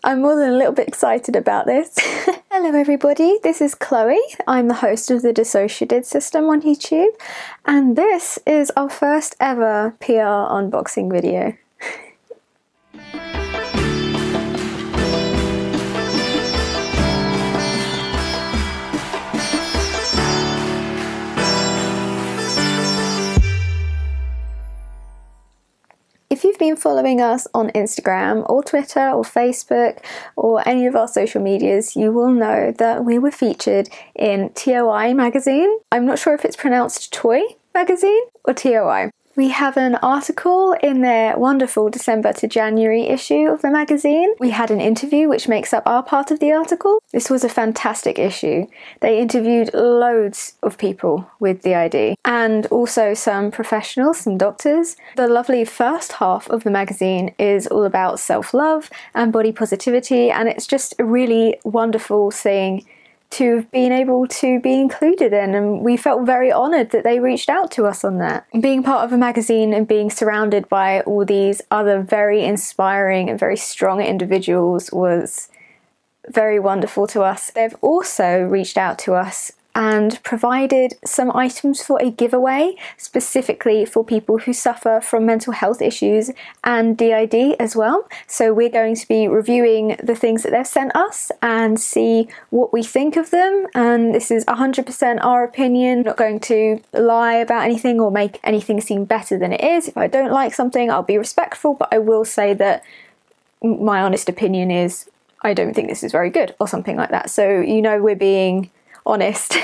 I'm more than a little bit excited about this. Hello everybody, this is Chloe. I'm the host of the DissociaDID system on YouTube, and this is our first ever PR unboxing video. If you've been following us on Instagram or Twitter or Facebook or any of our social medias, you will know that we were featured in Toi Magazine. I'm not sure if it's pronounced Toi Magazine or Toi. We have an article in their wonderful December to January issue of the magazine. We had an interview which makes up our part of the article. This was a fantastic issue. They interviewed loads of people with DID and also some professionals, some doctors. The lovely first half of the magazine is all about self-love and body positivity, and it's just a really wonderful thing to have been able to be included in, and we felt very honoured that they reached out to us on that. Being part of a magazine and being surrounded by all these other very inspiring and very strong individuals was very wonderful to us. They've also reached out to us and provided some items for a giveaway specifically for people who suffer from mental health issues and DID as well. So we're going to be reviewing the things that they've sent us and see what we think of them, and this is 100% our opinion. I'm not going to lie about anything or make anything seem better than it is. If I don't like something, I'll be respectful, but I will say that my honest opinion is I don't think this is very good or something like that. So you know we're being honest.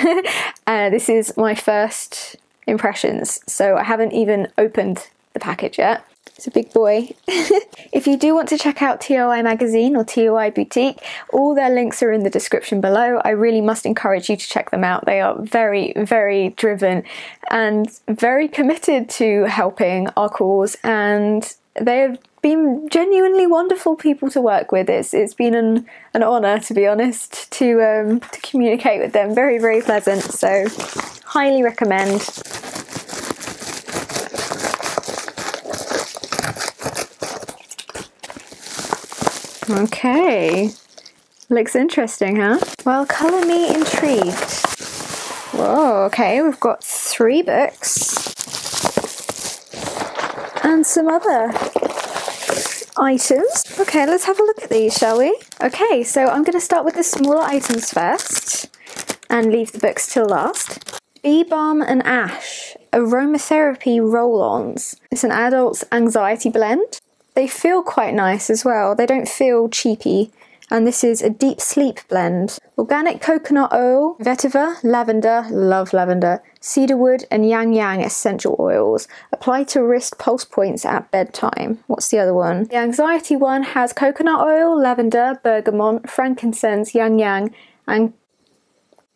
This is my first impressions, so I haven't even opened the package yet. It's a big boy. If you do want to check out TOI Magazine or TOI Boutique, all their links are in the description below. I really must encourage you to check them out. They are very, very driven and very committed to helping our cause, and they have been genuinely wonderful people to work with. It's been an honour, to be honest, to communicate with them. Very, very pleasant, so highly recommend. Okay, looks interesting, huh? Well, colour me intrigued. Whoa, okay, we've got 3 books and some other items. Okay, let's have a look at these, shall we? Okay, so I'm going to start with the smaller items first and leave the books till last. Balm Ash Aromatherapy Roll-Ons. It's an adult's anxiety blend. They feel quite nice as well. They don't feel cheapy. And this is a deep sleep blend. Organic coconut oil, vetiver, lavender, love lavender, cedarwood and yang yang essential oils. Apply to wrist pulse points at bedtime. What's the other one? The anxiety one has coconut oil, lavender, bergamot, frankincense, yang yang and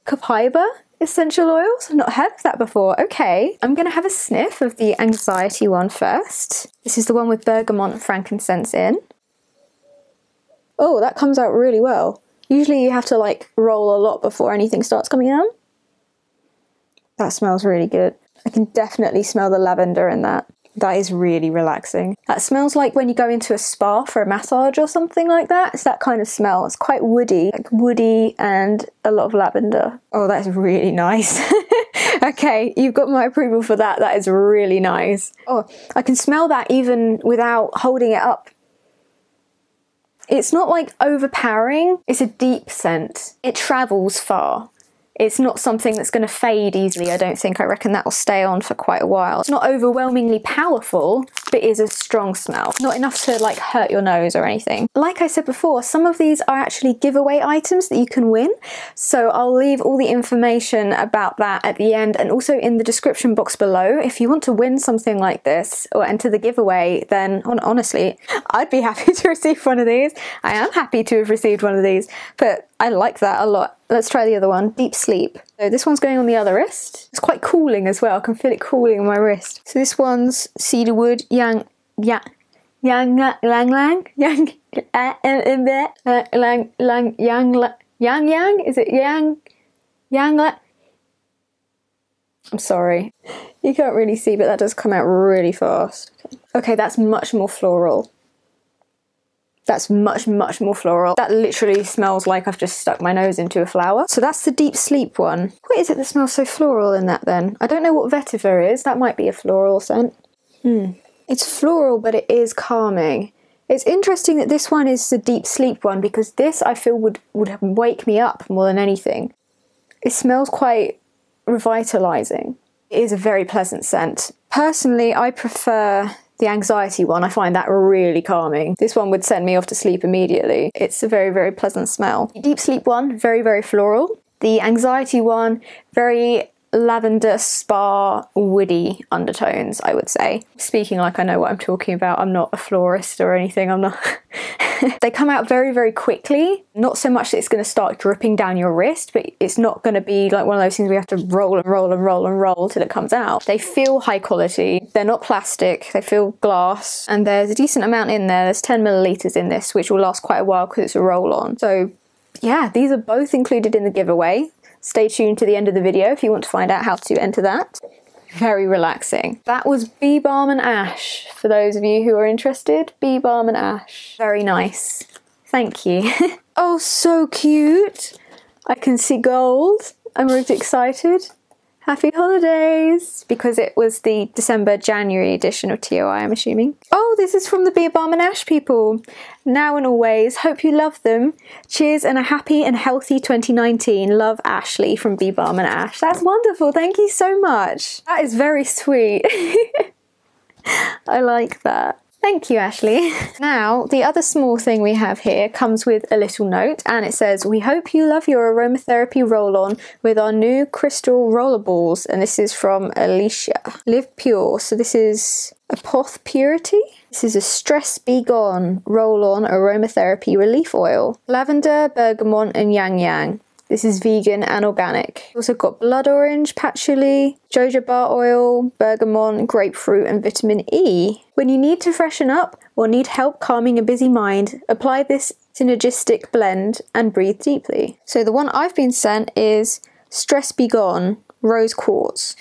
copaiba essential oils. I've not heard of that before. Okay, I'm going to have a sniff of the anxiety one first. This is the one with bergamot and frankincense in. Oh, that comes out really well. Usually you have to like roll a lot before anything starts coming out. That smells really good. I can definitely smell the lavender in that. That is really relaxing. That smells like when you go into a spa for a massage or something like that. It's that kind of smell. It's quite woody, like woody and a lot of lavender. Oh, that's really nice. Okay, you've got my approval for that. That is really nice. Oh, I can smell that even without holding it up. It's not like overpowering, it's a deep scent. It travels far. It's not something that's going to fade easily, I don't think. I reckon that will stay on for quite a while. It's not overwhelmingly powerful, but is a strong smell. Not enough to like hurt your nose or anything. Like I said before, some of these are actually giveaway items that you can win. So I'll leave all the information about that at the end and also in the description box below. If you want to win something like this or enter the giveaway, then honestly, I'd be happy to receive one of these. I am happy to have received one of these, but I like that a lot. Let's try the other one, Deep Sleep. So this one's going on the other wrist. It's quite cooling as well. I can feel it cooling on my wrist. So this one's cedarwood, yang lang, is it yang? I'm sorry. You can't really see, but that does come out really fast. Okay, that's much more floral. That's much, much more floral. That literally smells like I've just stuck my nose into a flower. So that's the Deep Sleep one. What is it that smells so floral in that then? I don't know what vetiver is. That might be a floral scent. It's floral, but it is calming. It's interesting that this one is the Deep Sleep one, because this I feel would wake me up more than anything. It smells quite revitalizing. It is a very pleasant scent. Personally, I prefer the Anxiety one. I find that really calming. This one would send me off to sleep immediately. It's a very, very pleasant smell. The Deep Sleep one, very, very floral. The Anxiety one, very lavender, spa, woody undertones, I would say. Speaking like I know what I'm talking about, I'm not a florist or anything, I'm not. They come out very, very quickly. Not so much that it's going to start dripping down your wrist, but it's not going to be like one of those things we have to roll and roll and roll and roll till it comes out. They feel high quality. They're not plastic. They feel glass. And there's a decent amount in there. There's 10 millilitres in this, which will last quite a while because it's a roll-on. So yeah, these are both included in the giveaway. Stay tuned to the end of the video if you want to find out how to enter that. Very relaxing. That was Bee Balm and Ash. For those of you who are interested, Bee Balm and Ash. Very nice. Thank you. Oh, so cute. I can see gold. I'm really excited. Happy holidays! Because it was the December-January edition of TOI, I'm assuming. Oh, this is from the Bee Balm and Ash people. Now and always, hope you love them. Cheers and a happy and healthy 2019. Love, Ashley from Bee Balm and Ash. That's wonderful, thank you so much. That is very sweet. I like that. Thank you, Ashley. Now, the other small thing we have here comes with a little note, and it says, we hope you love your aromatherapy roll-on with our new crystal rollerballs. And this is from Elisheva. Live Pure. So this is Apothepurity. This is a Stress Be Gone roll-on aromatherapy relief oil. Lavender, bergamot and yang yang. This is vegan and organic. Also got blood orange, patchouli, jojoba oil, bergamot, grapefruit and vitamin E. When you need to freshen up or need help calming a busy mind, apply this synergistic blend and breathe deeply. So the one I've been sent is Stress Be Gone, Rose Quartz.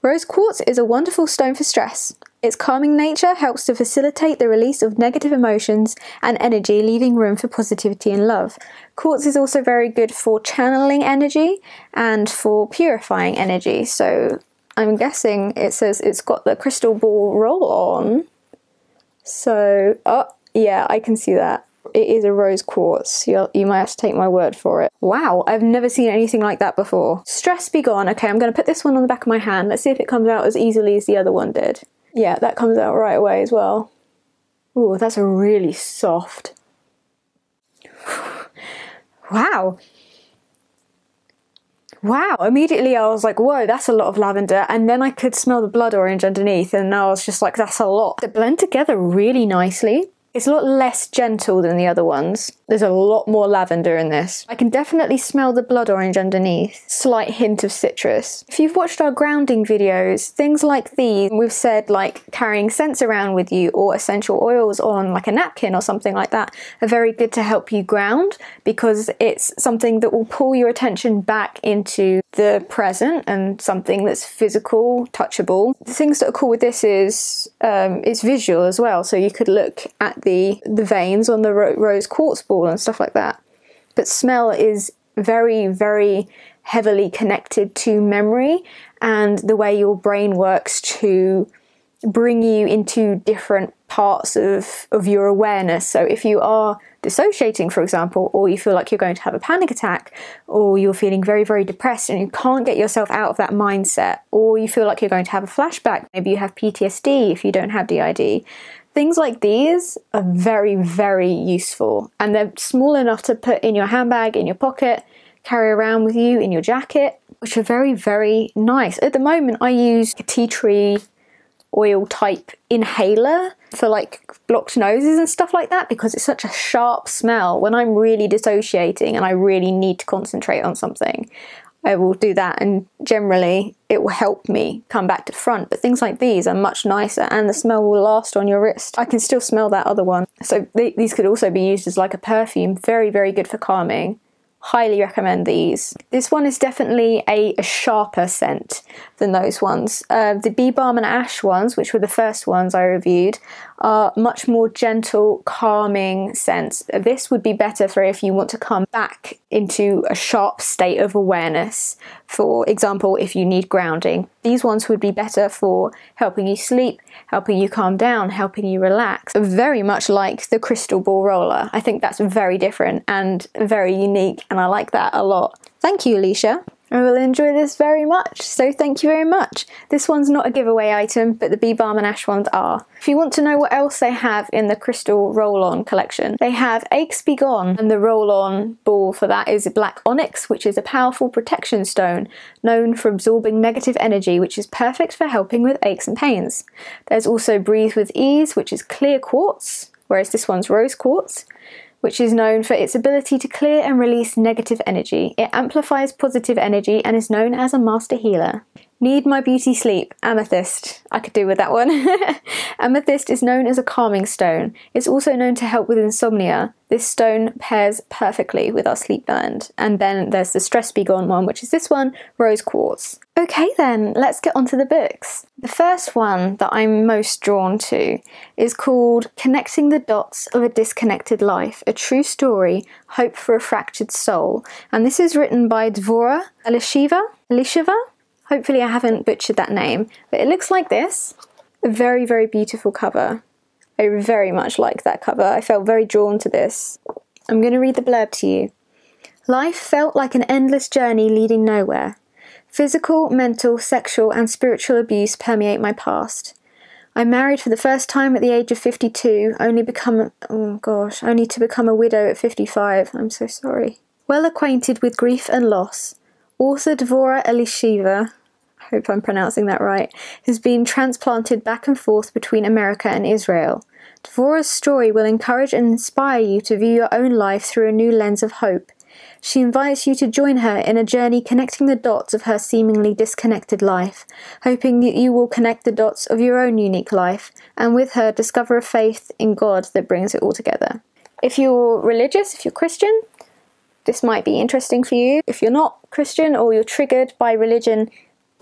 Rose quartz is a wonderful stone for stress. Its calming nature helps to facilitate the release of negative emotions and energy, leaving room for positivity and love. Quartz is also very good for channeling energy and for purifying energy. So I'm guessing it says it's got the crystal ball roll on. So, oh yeah, I can see that. It is a rose quartz. You might have to take my word for it. Wow, I've never seen anything like that before. Stress Be Gone. Okay, I'm going to put this one on the back of my hand. Let's see if it comes out as easily as the other one did. Yeah, that comes out right away as well. Ooh, that's a really soft. Wow. Wow, immediately I was like, whoa, that's a lot of lavender. And then I could smell the blood orange underneath, and I was just like, that's a lot. They blend together really nicely. It's a lot less gentle than the other ones. There's a lot more lavender in this. I can definitely smell the blood orange underneath. Slight hint of citrus. If you've watched our grounding videos, things like these, we've said like carrying scents around with you or essential oils on like a napkin or something like that are very good to help you ground, because it's something that will pull your attention back into the present and something that's physical, touchable. The things that are cool with this is it's visual as well, so you could look at the veins on the rose quartz ball and stuff like that. But smell is very, very heavily connected to memory and the way your brain works to bring you into different parts of your awareness. So if you are dissociating, for example, or you feel like you're going to have a panic attack, or you're feeling very, very depressed and you can't get yourself out of that mindset, or you feel like you're going to have a flashback, maybe you have PTSD if you don't have DID, things like these are very, very useful, and they're small enough to put in your handbag, in your pocket, carry around with you in your jacket, which are very, very nice. At the moment, I use a tea tree oil type inhaler for like blocked noses and stuff like that, because it's such a sharp smell. When I'm really dissociating and I really need to concentrate on something, I will do that, and generally it will help me come back to front. But things like these are much nicer, and the smell will last on your wrist. I can still smell that other one. So these could also be used as like a perfume. Very, very good for calming. Highly recommend these. This one is definitely a sharper scent than those ones. The Bee Balm and Ash ones, which were the first ones I reviewed, are much more gentle, calming scents. This would be better for if you want to come back into a sharp state of awareness. For example, if you need grounding. These ones would be better for helping you sleep, helping you calm down, helping you relax. Very much like the crystal ball roller. I think that's very different and very unique, and I like that a lot. Thank you, Alicia. I will enjoy this very much, so thank you very much. This one's not a giveaway item, but the Bee Balm and Ash ones are. If you want to know what else they have in the Crystal Roll-On collection, they have Aches Be Gone, and the roll-on ball for that is Black Onyx, which is a powerful protection stone, known for absorbing negative energy, which is perfect for helping with aches and pains. There's also Breathe With Ease, which is clear quartz, whereas this one's rose quartz, which is known for its ability to clear and release negative energy. It amplifies positive energy and is known as a master healer. Need My Beauty Sleep, Amethyst. I could do with that one. Amethyst is known as a calming stone. It's also known to help with insomnia. This stone pairs perfectly with our sleep blend. And then there's the Stress Be Gone one, which is this one, Rose Quartz. Okay then, let's get on to the books. The first one that I'm most drawn to is called Connecting the Dots of a Disconnected Life, A True Story, Hope for a Fractured Soul. And this is written by Dvora, Elisheva? Hopefully I haven't butchered that name, but it looks like this. A very, very beautiful cover. I very much like that cover. I felt very drawn to this. I'm going to read the blurb to you. Life felt like an endless journey leading nowhere. Physical, mental, sexual and spiritual abuse permeate my past. I married for the first time at the age of 52, only to become a widow at 55. I'm so sorry. Well acquainted with grief and loss, author Dvora Elisheva, I hope I'm pronouncing that right, has been transplanted back and forth between America and Israel. Dvora's story will encourage and inspire you to view your own life through a new lens of hope. She invites you to join her in a journey connecting the dots of her seemingly disconnected life, hoping that you will connect the dots of your own unique life, and with her discover a faith in God that brings it all together. If you're religious, if you're Christian, this might be interesting for you. If you're not Christian or you're triggered by religion,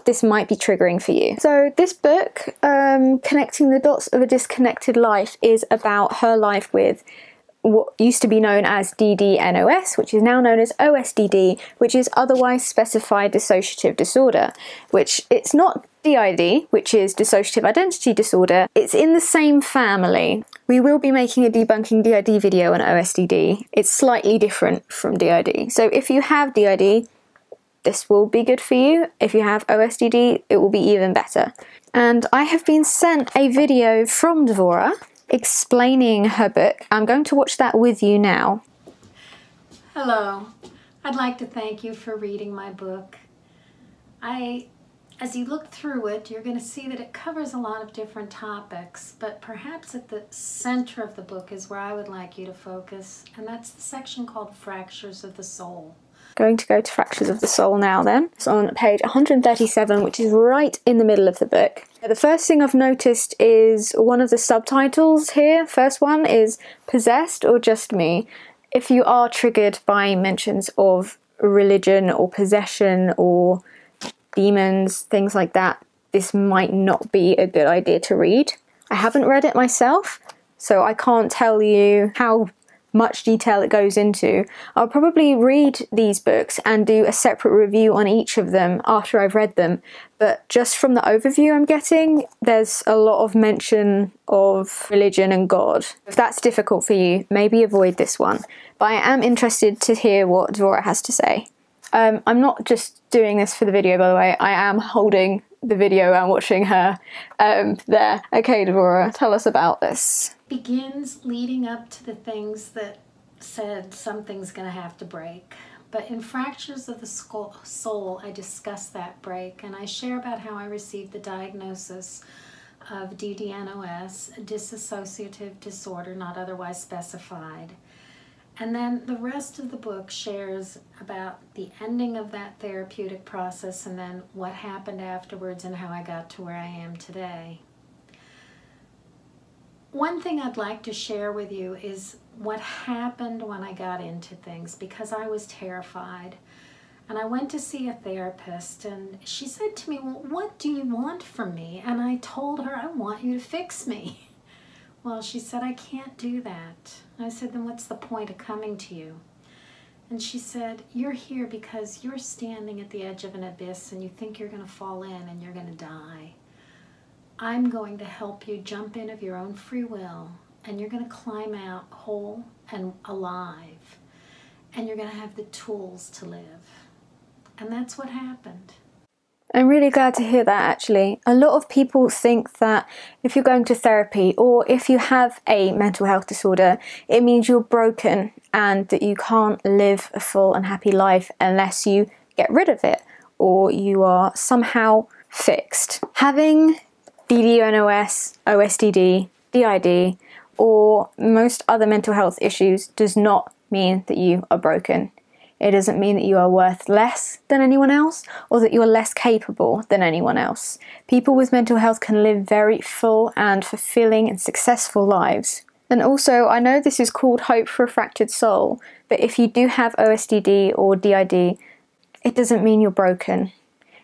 this might be triggering for you. So this book, Connecting the Dots of a Disconnected Life, is about her life with what used to be known as DDNOS, which is now known as OSDD, which is otherwise specified dissociative disorder, which it's not DID, which is dissociative identity disorder. It's in the same family. We will be making a debunking DID video on OSDD. It's slightly different from DID. So if you have DID, this will be good for you. If you have OSDD, it will be even better. And I have been sent a video from Dvora explaining her book. I'm going to watch that with you now. Hello. I'd like to thank you for reading my book. As you look through it, you're going to see that it covers a lot of different topics, but perhaps at the center of the book is where I would like you to focus, and that's the section called Fractures of the Soul. Going to go to Fractures of the Soul now then. It's on page 137, which is right in the middle of the book. The first thing I've noticed is one of the subtitles here. First one is Possessed or Just Me. If you are triggered by mentions of religion or possession or demons, things like that, this might not be a good idea to read. I haven't read it myself, so I can't tell you how much detail it goes into. I'll probably read these books and do a separate review on each of them after I've read them, but just from the overview I'm getting, there's a lot of mention of religion and God. If that's difficult for you, maybe avoid this one, but I am interested to hear what Dvora has to say. I'm not just doing this for the video, by the way. I am holding the video and watching her there. Okay, Dvora, tell us about this. Begins leading up to the things that said something's going to have to break. But in Fractures of the Soul, I discuss that break, and I share about how I received the diagnosis of DDNOS, dissociative disorder not otherwise specified. And then the rest of the book shares about the ending of that therapeutic process and then what happened afterwards and how I got to where I am today. One thing I'd like to share with you is what happened when I got into things, because I was terrified. And I went to see a therapist, and she said to me, "Well, what do you want from me?" And I told her, "I want you to fix me." Well, she said, I can't do that. I said, then what's the point of coming to you? And she said, you're here because you're standing at the edge of an abyss and you think you're going to fall in and you're going to die. I'm going to help you jump in of your own free will, and you're going to climb out whole and alive, and you're going to have the tools to live. And that's what happened. I'm really glad to hear that, actually. A lot of people think that if you're going to therapy or if you have a mental health disorder, it means you're broken and that you can't live a full and happy life unless you get rid of it or you are somehow fixed. Having BDNOS, OSDD, DID, or most other mental health issues does not mean that you are broken. It doesn't mean that you are worth less than anyone else or that you are less capable than anyone else. People with mental health can live very full and fulfilling and successful lives. And also, I know this is called Hope for a Fractured Soul, but if you do have OSDD or DID, it doesn't mean you're broken.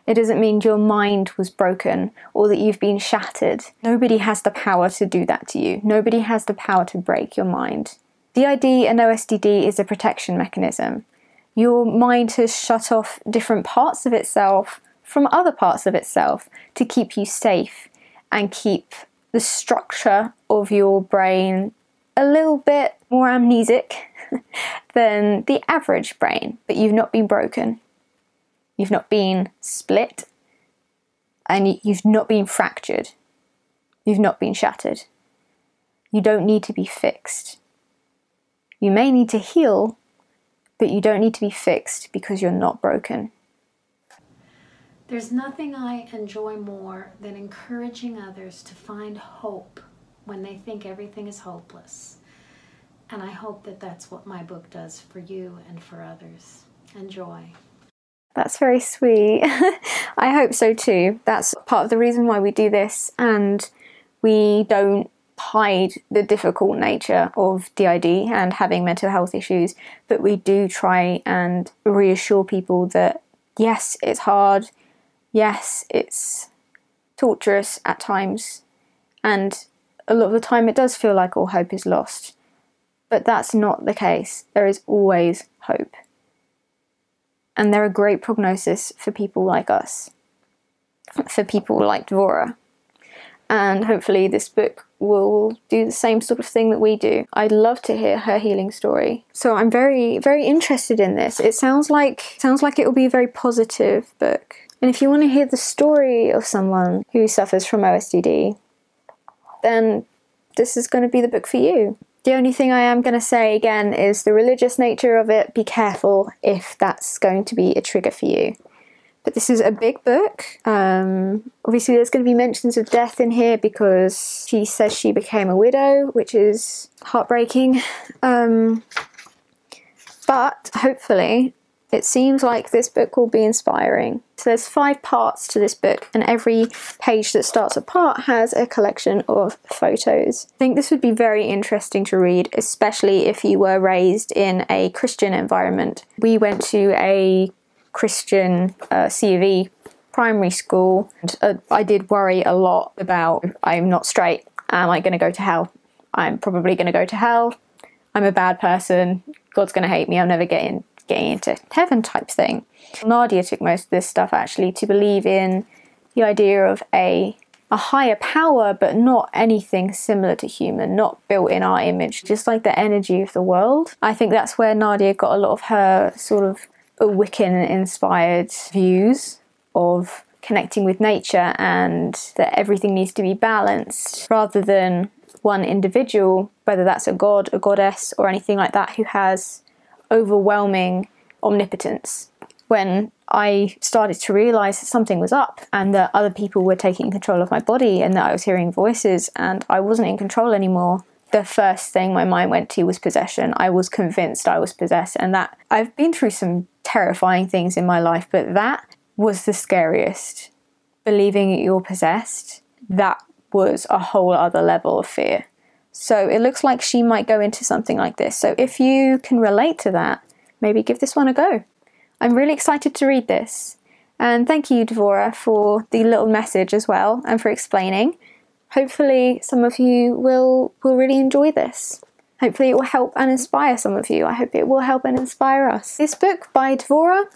It doesn't mean your mind was broken or that you've been shattered. Nobody has the power to do that to you. Nobody has the power to break your mind. DID and OSDD is a protection mechanism. Your mind has shut off different parts of itself from other parts of itself to keep you safe and keep the structure of your brain a little bit more amnesic than the average brain. But you've not been broken. You've not been split, and you've not been fractured. You've not been shattered. You don't need to be fixed. You may need to heal, but you don't need to be fixed because you're not broken. There's nothing I enjoy more than encouraging others to find hope when they think everything is hopeless. And I hope that that's what my book does for you and for others. Enjoy. That's very sweet. I hope so too. That's part of the reason why we do this, and we don't hide the difficult nature of DID and having mental health issues, but we do try and reassure people that yes, it's hard, yes, it's torturous at times, and a lot of the time it does feel like all hope is lost, but that's not the case. There is always hope. And there are great prognosis for people like us, for people like Dvora. And hopefully this book will do the same sort of thing that we do. I'd love to hear her healing story. So I'm very, very interested in this. It sounds like it will be a very positive book. And if you want to hear the story of someone who suffers from OSDD, then this is going to be the book for you. The only thing I am going to say again is the religious nature of it. Be careful if that's going to be a trigger for you. But this is a big book. Obviously there's going to be mentions of death in here because she says she became a widow, which is heartbreaking. But hopefully it seems like this book will be inspiring. So there's 5 parts to this book, and every page that starts a part has a collection of photos. I think this would be very interesting to read, especially if you were raised in a Christian environment. We went to a Christian C of E primary school, and I did worry a lot about, I'm not straight, am I going to go to hell? I'm probably going to go to hell. I'm a bad person. God's going to hate me. I'm never getting into heaven type thing. Nadia took most of this stuff actually to believe in the idea of a higher power, but not anything similar to human, not built in our image, just like the energy of the world. I think that's where Nadia got a lot of her sort of Wiccan inspired views of connecting with nature and that everything needs to be balanced rather than one individual, whether that's a god, a goddess, or anything like that, who has overwhelming omnipotence. When I started to realise that something was up and that other people were taking control of my body and that I was hearing voices and I wasn't in control anymore, the first thing my mind went to was possession. I was convinced I was possessed, and that I've been through some terrifying things in my life, but that was the scariest. Believing that you're possessed, that was a whole other level of fear. So it looks like she might go into something like this. So if you can relate to that, maybe give this one a go. I'm really excited to read this. And thank you, Dvora, for the little message as well and for explaining. Hopefully some of you will really enjoy this. Hopefully it will help and inspire some of you. I hope it will help and inspire us. This book by Dvora,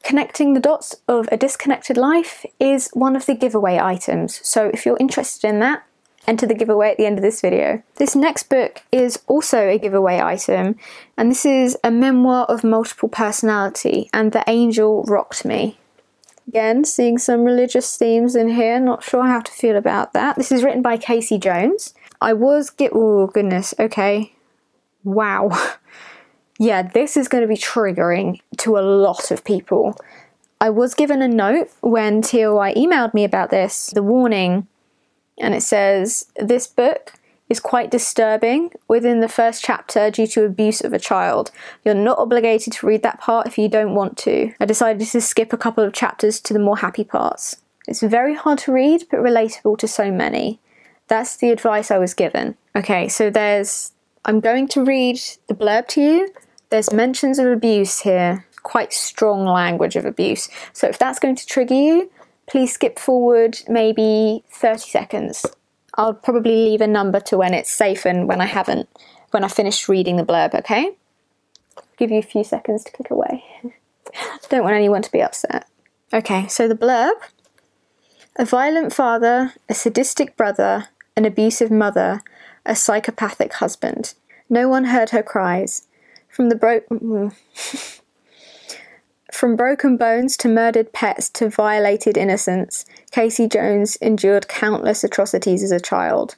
Connecting the Dots of a Disconnected Life, is one of the giveaway items. So if you're interested in that, enter the giveaway at the end of this video. This next book is also a giveaway item, and this is A Memoir of Multiple Personality and The Angel Rocked Me. Again, seeing some religious themes in here, not sure how to feel about that. This is written by Casey Jones. Oh goodness, okay. Wow. Yeah, this is going to be triggering to a lot of people. I was given a note when TOI emailed me about this, the warning, and it says, this book is quite disturbing within the first chapter due to abuse of a child. You're not obligated to read that part if you don't want to. I decided to skip a couple of chapters to the more happy parts. It's very hard to read, but relatable to so many. That's the advice I was given. Okay, so I'm going to read the blurb to you. There's mentions of abuse here, quite strong language of abuse. So if that's going to trigger you, please skip forward maybe 30 seconds. I'll probably leave a number to when it's safe and when I finished reading the blurb, okay? I'll give you a few seconds to click away. Don't want anyone to be upset. Okay, so the blurb. A violent father, a sadistic brother, an abusive mother, a psychopathic husband. No one heard her cries. From broken bones to murdered pets to violated innocence, Casey Jones endured countless atrocities as a child.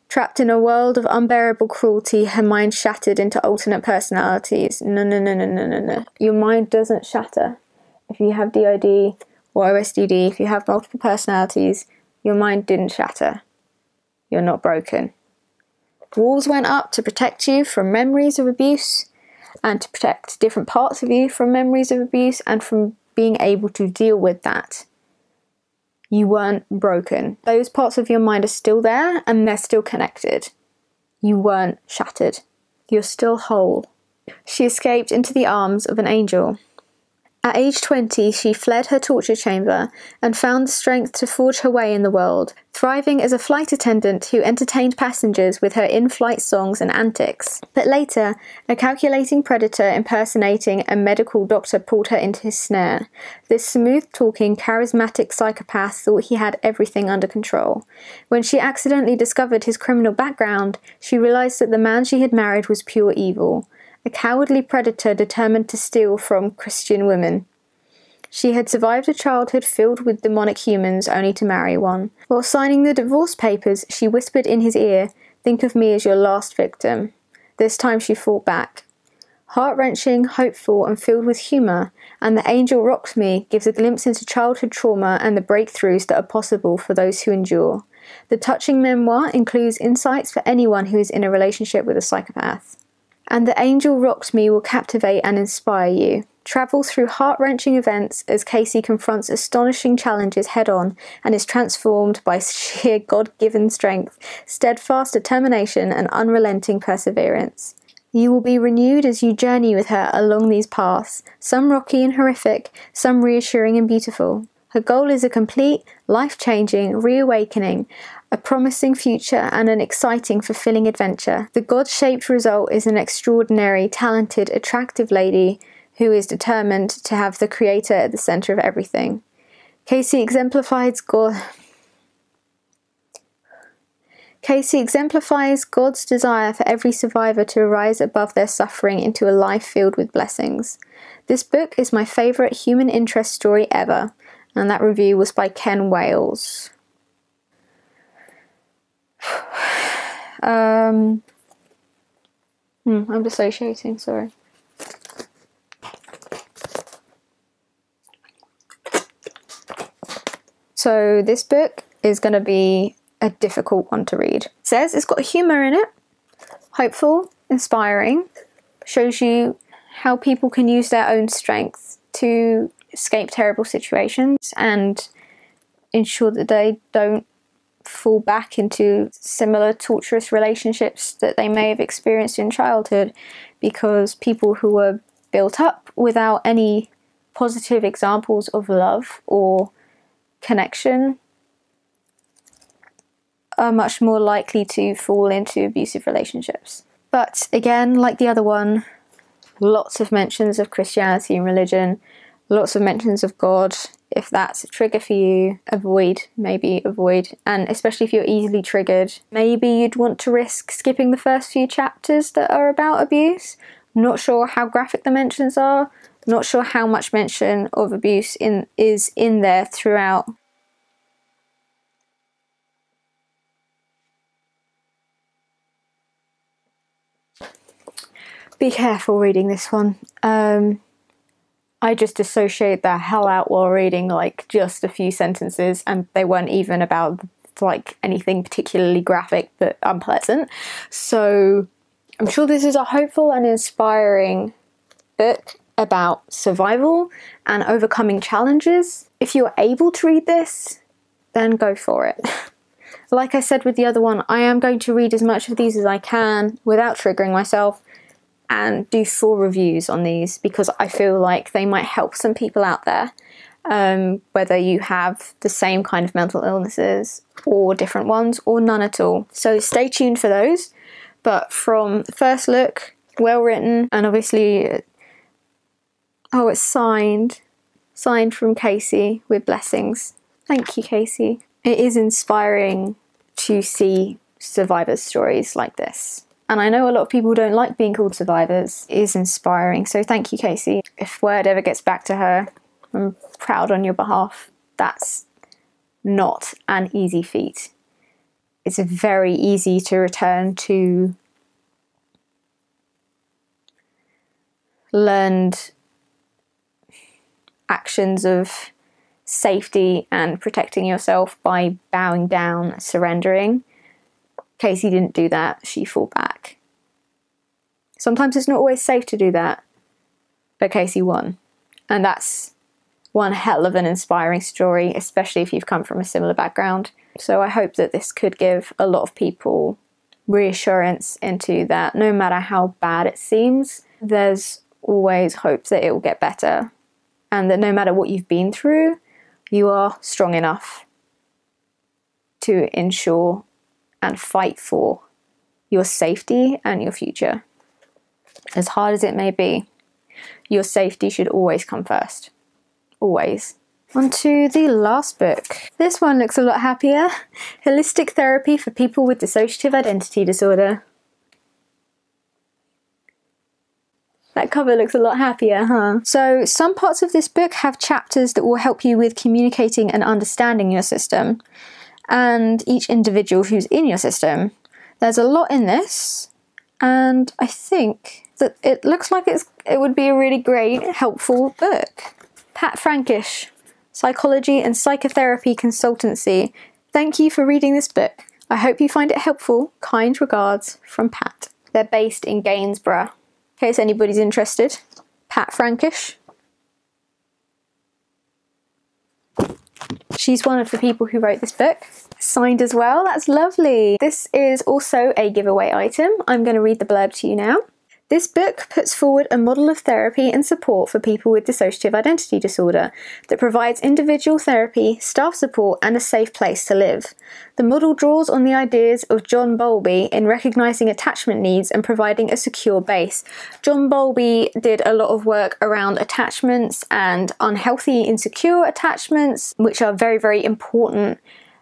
Trapped in a world of unbearable cruelty, her mind shattered into alternate personalities. No. Your mind doesn't shatter. If you have DID or OSDD, if you have multiple personalities, your mind didn't shatter. You're not broken. Walls went up to protect you from memories of abuse, and to protect different parts of you from memories of abuse and from being able to deal with that. You weren't broken. Those parts of your mind are still there and they're still connected. You weren't shattered. You're still whole. She escaped into the arms of an angel. At age 20, she fled her torture chamber and found the strength to forge her way in the world, thriving as a flight attendant who entertained passengers with her in-flight songs and antics. But later, a calculating predator impersonating a medical doctor pulled her into his snare. This smooth-talking, charismatic psychopath thought he had everything under control. When she accidentally discovered his criminal background, she realized that the man she had married was pure evil. A cowardly predator determined to steal from Christian women. She had survived a childhood filled with demonic humans only to marry one. While signing the divorce papers, she whispered in his ear, "Think of me as your last victim." This time she fought back. Heart-wrenching, hopeful, and filled with humour, And The Angel Rocked Me gives a glimpse into childhood trauma and the breakthroughs that are possible for those who endure. The touching memoir includes insights for anyone who is in a relationship with a psychopath. And The Angel Rocked Me will captivate and inspire you. Travel through heart-wrenching events as Casey confronts astonishing challenges head-on and is transformed by sheer God-given strength, steadfast determination, and unrelenting perseverance. You will be renewed as you journey with her along these paths, some rocky and horrific, some reassuring and beautiful. Her goal is a complete, life-changing reawakening, a promising future, and an exciting, fulfilling adventure. The God-shaped result is an extraordinary, talented, attractive lady who is determined to have the Creator at the centre of everything. Casey exemplifies God's desire for every survivor to rise above their suffering into a life filled with blessings. This book is my favourite human interest story ever, and that review was by Ken Wales. I'm dissociating, sorry. So this book is going to be a difficult one to read. It says it's got humour in it, hopeful, inspiring, shows you how people can use their own strength to escape terrible situations and ensure that they don't fall back into similar torturous relationships that they may have experienced in childhood, because people who were built up without any positive examples of love or connection are much more likely to fall into abusive relationships. But again, like the other one, lots of mentions of Christianity and religion, lots of mentions of God. If that's a trigger for you, maybe avoid. And especially if you're easily triggered, maybe you'd want to risk skipping the first few chapters that are about abuse. Not sure how graphic the mentions are, not sure how much mention of abuse is in there throughout. Be careful reading this one. I just dissociate the hell out while reading like just a few sentences, and they weren't even about like anything particularly graphic but unpleasant. So I'm sure this is a hopeful and inspiring book about survival and overcoming challenges. If you're able to read this, then go for it. Like I said with the other one, I am going to read as much of these as I can without triggering myself and do full reviews on these, because I feel like they might help some people out there, whether you have the same kind of mental illnesses or different ones or none at all. So stay tuned for those. But from the first look, well written, and obviously, oh, it's signed from Casey with blessings. Thank you, Casey. It is inspiring to see survivors' stories like this. And I know a lot of people don't like being called survivors. It is inspiring, so thank you, Casey. If word ever gets back to her, I'm proud on your behalf. That's not an easy feat. It's very easy to return to learned actions of safety and protecting yourself by bowing down, surrendering. Casey didn't do that, she fought back. Sometimes it's not always safe to do that, but Casey won. And that's one hell of an inspiring story, especially if you've come from a similar background. So I hope that this could give a lot of people reassurance into that no matter how bad it seems, there's always hope that it will get better. And that no matter what you've been through, you are strong enough to ensure and fight for your safety and your future. As hard as it may be, your safety should always come first. Always. On to the last book. This one looks a lot happier. Holistic Therapy for People with Dissociative Identity Disorder. That cover looks a lot happier, huh? So some parts of this book have chapters that will help you with communicating and understanding your system and each individual who's in your system. There's a lot in this, and I think that it looks like it would be a really great, helpful book. Pat Frankish, Psychology and Psychotherapy Consultancy. Thank you for reading this book. I hope you find it helpful. Kind regards from Pat. They're based in Gainsborough, in case anybody's interested. Pat Frankish. She's one of the people who wrote this book. Signed as well, that's lovely. This is also a giveaway item. I'm going to read the blurb to you now. This book puts forward a model of therapy and support for people with dissociative identity disorder that provides individual therapy, staff support, and a safe place to live. The model draws on the ideas of John Bowlby in recognizing attachment needs and providing a secure base. John Bowlby did a lot of work around attachments and unhealthy, insecure attachments, which are very, very important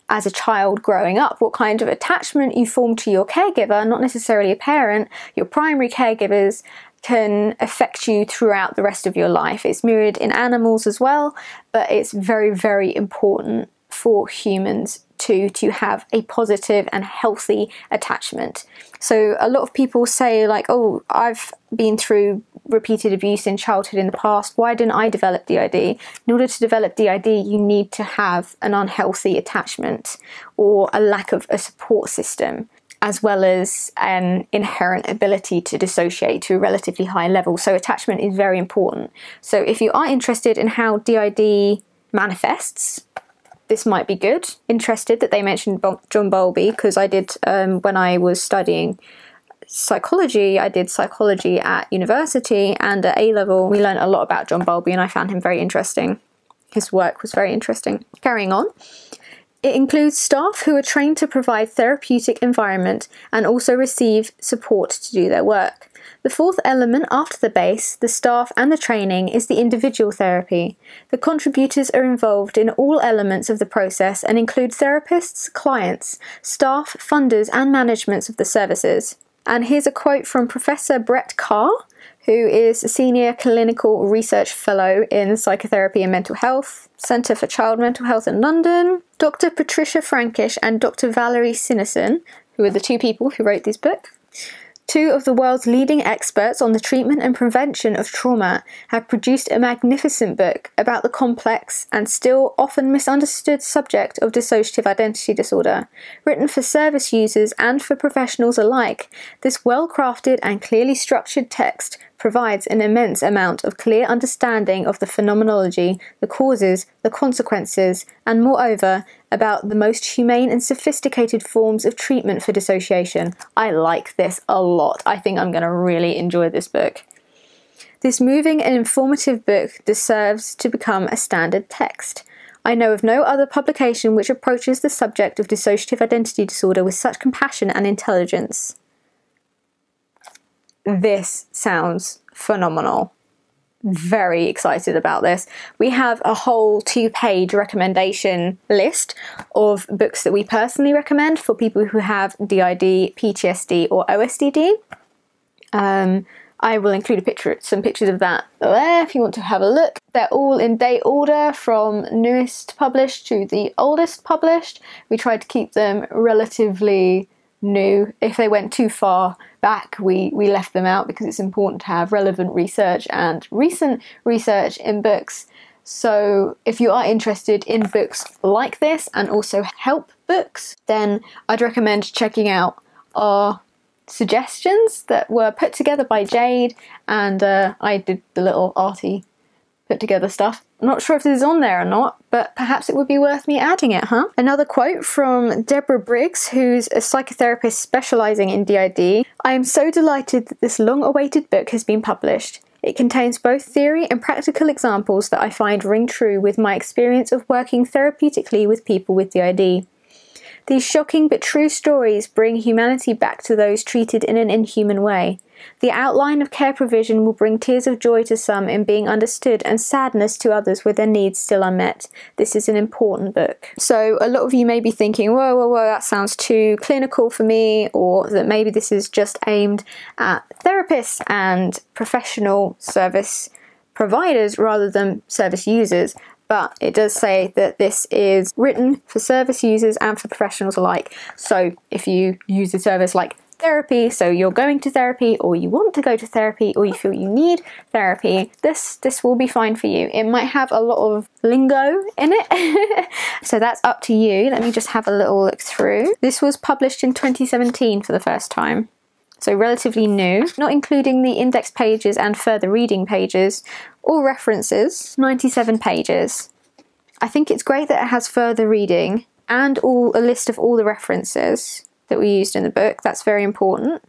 as a child growing up. What kind of attachment you form to your caregiver, not necessarily a parent, your primary caregivers, can affect you throughout the rest of your life. It's mirrored in animals as well, but it's very, very important for humans to have a positive and healthy attachment. So a lot of people say like, oh, I've been through repeated abuse in childhood in the past, why didn't I develop DID? In order to develop DID, you need to have an unhealthy attachment or a lack of a support system, as well as an inherent ability to dissociate to a relatively high level. So attachment is very important. So if you are interested in how DID manifests, this might be good. Interested that they mentioned John Bowlby, because I did, when I was studying psychology, I did psychology at university, and at A-level we learned a lot about John Bowlby, and I found him very interesting. His work was very interesting. Carrying on. It includes staff who are trained to provide therapeutic environment and also receive support to do their work. The fourth element after the base, the staff and the training, is the individual therapy. The contributors are involved in all elements of the process and include therapists, clients, staff, funders and managements of the services. And here's a quote from Professor Brett Carr, who is a Senior Clinical Research Fellow in Psychotherapy and Mental Health, Centre for Child Mental Health in London, Dr. Patricia Frankish and Dr. Valerie Sinason, who are the two people who wrote this book. Two of the world's leading experts on the treatment and prevention of trauma have produced a magnificent book about the complex and still often misunderstood subject of dissociative identity disorder. Written for service users and for professionals alike, this well-crafted and clearly structured text provides an immense amount of clear understanding of the phenomenology, the causes, the consequences, and moreover, about the most humane and sophisticated forms of treatment for dissociation. I like this a lot. I think I'm going to really enjoy this book. This moving and informative book deserves to become a standard text. I know of no other publication which approaches the subject of dissociative identity disorder with such compassion and intelligence. This sounds phenomenal. Very excited about this. We have a whole 2-page recommendation list of books that we personally recommend for people who have DID, PTSD or OSDD. I will include some pictures of that there if you want to have a look. They're all in date order from newest published to the oldest published. We tried to keep them relatively new. If they went too far back, we left them out because it's important to have relevant research and recent research in books. So if you are interested in books like this and also help books, then I'd recommend checking out our suggestions that were put together by Jade, and I did the little arty put together stuff. I'm not sure if this is on there or not, but perhaps it would be worth me adding it, huh? Another quote from Deborah Briggs, who's a psychotherapist specialising in DID. I am so delighted that this long-awaited book has been published. It contains both theory and practical examples that I find ring true with my experience of working therapeutically with people with DID. These shocking but true stories bring humanity back to those treated in an inhuman way. The outline of care provision will bring tears of joy to some in being understood and sadness to others with their needs still unmet. This is an important book. So a lot of you may be thinking, whoa, that sounds too clinical for me, or that maybe this is just aimed at therapists and professional service providers rather than service users. But it does say that this is written for service users and for professionals alike. So if you use a service like therapy, so you're going to therapy or you want to go to therapy or you feel you need therapy, this will be fine for you. It might have a lot of lingo in it, so that's up to you. Let me just have a little look through. This was published in 2017 for the first time. So relatively new, not including the index pages and further reading pages or references, 97 pages. I think it's great that it has further reading and a list of all the references that we used in the book. That's very important,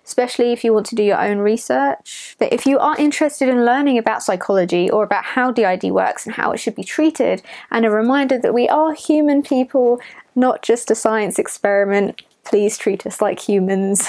especially if you want to do your own research. But if you are interested in learning about psychology or about how DID works and how it should be treated, and a reminder that we are human people, not just a science experiment, please treat us like humans.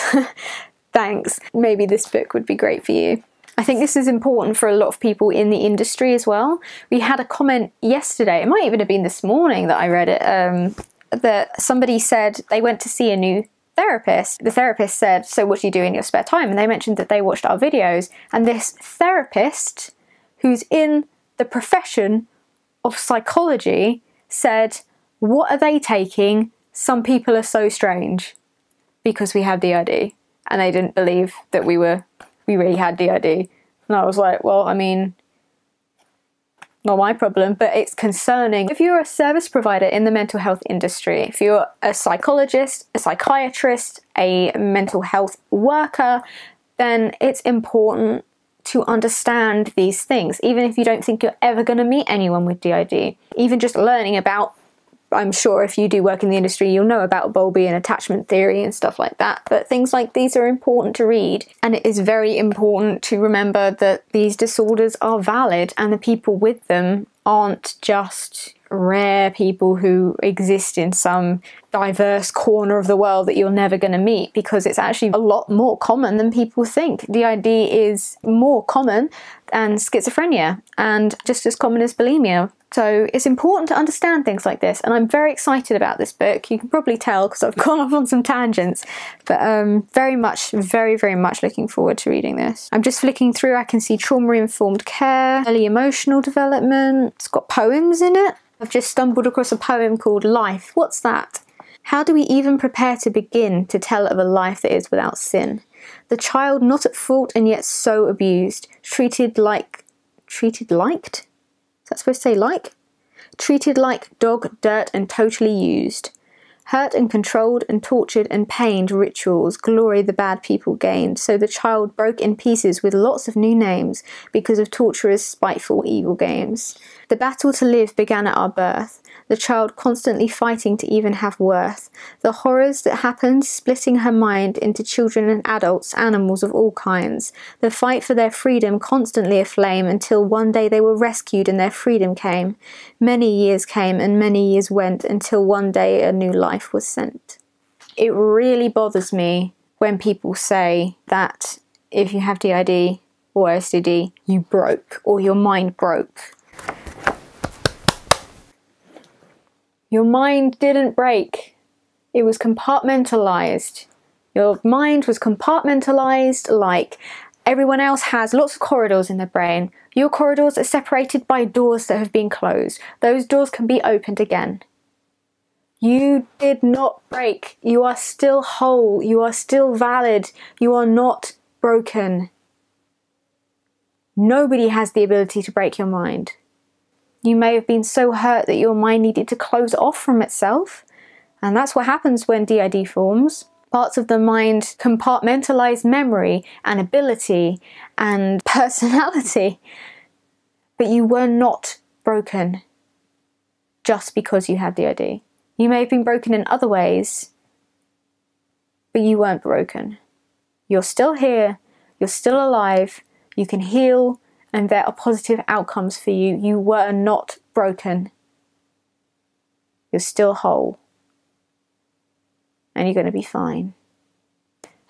Thanks. Maybe this book would be great for you. I think this is important for a lot of people in the industry as well. We had a comment yesterday, it might even have been this morning that I read it, that somebody said they went to see a new therapist. The therapist said, so what do you do in your spare time? And they mentioned that they watched our videos. And this therapist, who's in the profession of psychology, said, what are they taking? Some people are so strange because we have DID. And they didn't believe that we really had DID. And I was like, well, I mean, not my problem, but it's concerning. If you're a service provider in the mental health industry, if you're a psychologist, a psychiatrist, a mental health worker, then it's important to understand these things, even if you don't think you're ever going to meet anyone with DID. Even just learning about, I'm sure if you do work in the industry, you'll know about Bowlby and attachment theory and stuff like that. But things like these are important to read. And it is very important to remember that these disorders are valid and the people with them aren't just rare people who exist in some diverse corner of the world that you're never going to meet, because it's actually a lot more common than people think. DID is more common than schizophrenia and just as common as bulimia. So it's important to understand things like this, and I'm very excited about this book. You can probably tell because I've gone off on some tangents, but very much looking forward to reading this. I'm just flicking through. I can see trauma-informed care, early emotional development. It's got poems in it. I've just stumbled across a poem called Life. What's that? How do we even prepare to begin to tell of a life that is without sin? The child not at fault and yet so abused, treated liked? Is that supposed to say like? Treated like dog, dirt, and totally used. Hurt and controlled and tortured and pained rituals, glory the bad people gained. So the child broke in pieces with lots of new names because of torturers' spiteful evil games. The battle to live began at our birth, the child constantly fighting to even have worth. The horrors that happened, splitting her mind into children and adults, animals of all kinds. The fight for their freedom constantly aflame until one day they were rescued and their freedom came. Many years came and many years went until one day a new life was sent. It really bothers me when people say that if you have DID or OCD, you broke or your mind broke. Your mind didn't break. It was compartmentalized. Your mind was compartmentalized like everyone else has lots of corridors in their brain. Your corridors are separated by doors that have been closed. Those doors can be opened again. You did not break. You are still whole. You are still valid. You are not broken. Nobody has the ability to break your mind. You may have been so hurt that your mind needed to close off from itself. And that's what happens when DID forms. Parts of the mind compartmentalize memory and ability and personality. But you were not broken just because you had DID. You may have been broken in other ways, but you weren't broken. You're still here. You're still alive. You can heal. And there are positive outcomes for you. You were not broken. You're still whole. And you're going to be fine.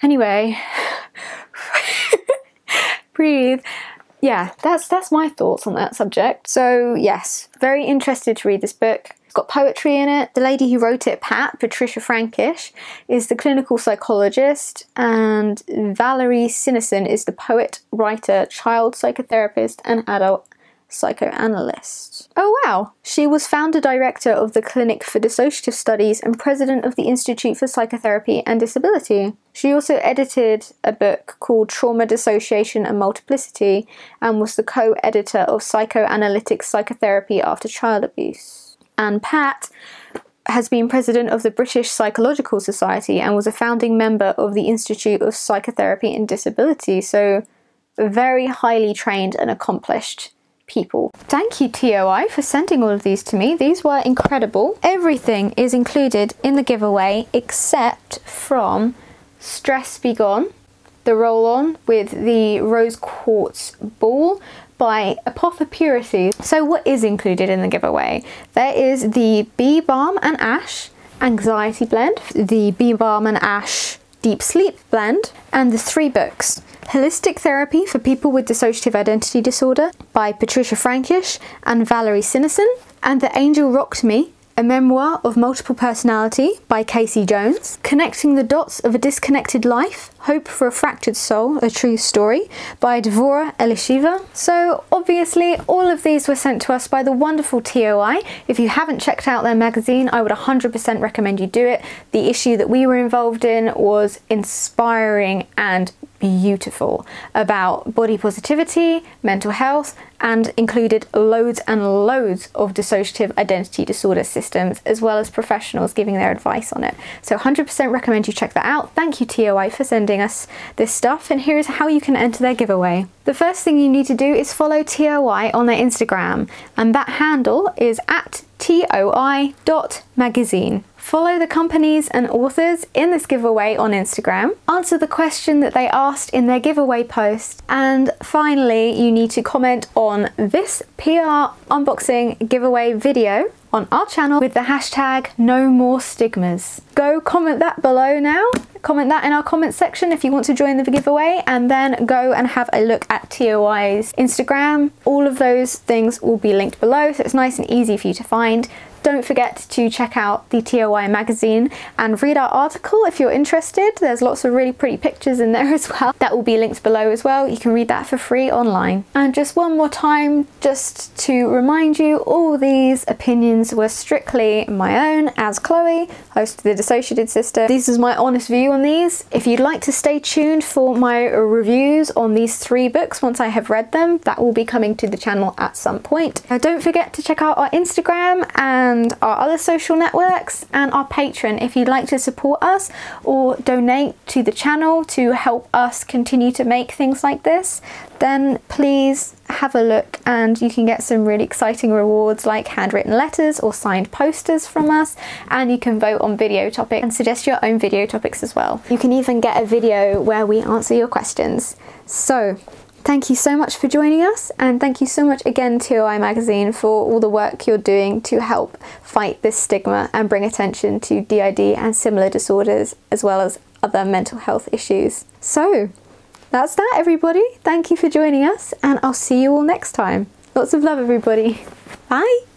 Anyway, breathe. Yeah, that's my thoughts on that subject. So yes, very interested to read this book. It's got poetry in it. The lady who wrote it, Patricia Frankish, is the clinical psychologist, and Valerie Sinason is the poet, writer, child psychotherapist, and adult psychoanalyst. Oh wow! She was founder director of the Clinic for Dissociative Studies and president of the Institute for Psychotherapy and Disability. She also edited a book called Trauma, Dissociation and Multiplicity and was the co-editor of Psychoanalytic Psychotherapy After Child Abuse. And Pat has been president of the British Psychological Society and was a founding member of the Institute of Psychotherapy and Disability. So very highly trained and accomplished people. Thank you, TOI, for sending all of these to me. These were incredible. Everything is included in the giveaway except from Stress Be Gone, the roll-on with the rose quartz ball by Apothepurity. So what is included in the giveaway? There is the Bee Balm and Ash Anxiety Blend, the Bee Balm and Ash Deep Sleep Blend, and the 3 books. Holistic Therapy for People with Dissociative Identity Disorder by Patricia Frankish and Valerie Sinason, and The Angel Rocked Me, a memoir of multiple personality by Casey Jones, Connecting the Dots of a Disconnected Life, Hope for a Fractured Soul, a True Story by Dvora, Elisheva. So obviously all of these were sent to us by the wonderful TOI. If you haven't checked out their magazine, I would 100% recommend you do it. The issue that we were involved in was inspiring and beautiful, about body positivity, mental health, and included loads and loads of dissociative identity disorder systems, as well as professionals giving their advice on it. So 100% recommend you check that out. Thank you, TOI, for sending us this stuff, and here's how you can enter their giveaway. The first thing you need to do is follow TOI on their Instagram, and that handle is at toi.magazine. Follow the companies and authors in this giveaway on Instagram, answer the question that they asked in their giveaway post, and finally you need to comment on this PR unboxing giveaway video on our channel with the hashtag no more stigmas. Go comment that below now. Comment that in our comment section if you want to join the giveaway, and then go and have a look at TOI's Instagram. All of those things will be linked below, so it's nice and easy for you to find. Don't forget to check out the Toi magazine and read our article if you're interested. There's lots of really pretty pictures in there as well. That will be linked below as well. You can read that for free online. And just one more time, just to remind you, all these opinions were strictly my own as Chloe, host of the Dissociated Sister. This is my honest view on these. If you'd like to stay tuned for my reviews on these 3 books once I have read them, that will be coming to the channel at some point. Don't forget to check out our Instagram and our other social networks and our Patreon if you'd like to support us or donate to the channel to help us continue to make things like this. Then please have a look, and you can get some really exciting rewards like handwritten letters or signed posters from us, and you can vote on video topics and suggest your own video topics as well. You can even get a video where we answer your questions. So thank you so much for joining us, and thank you so much again to Toi Magazine for all the work you're doing to help fight this stigma and bring attention to DID and similar disorders, as well as other mental health issues. So that's that, everybody. Thank you for joining us, and I'll see you all next time. Lots of love, everybody. Bye.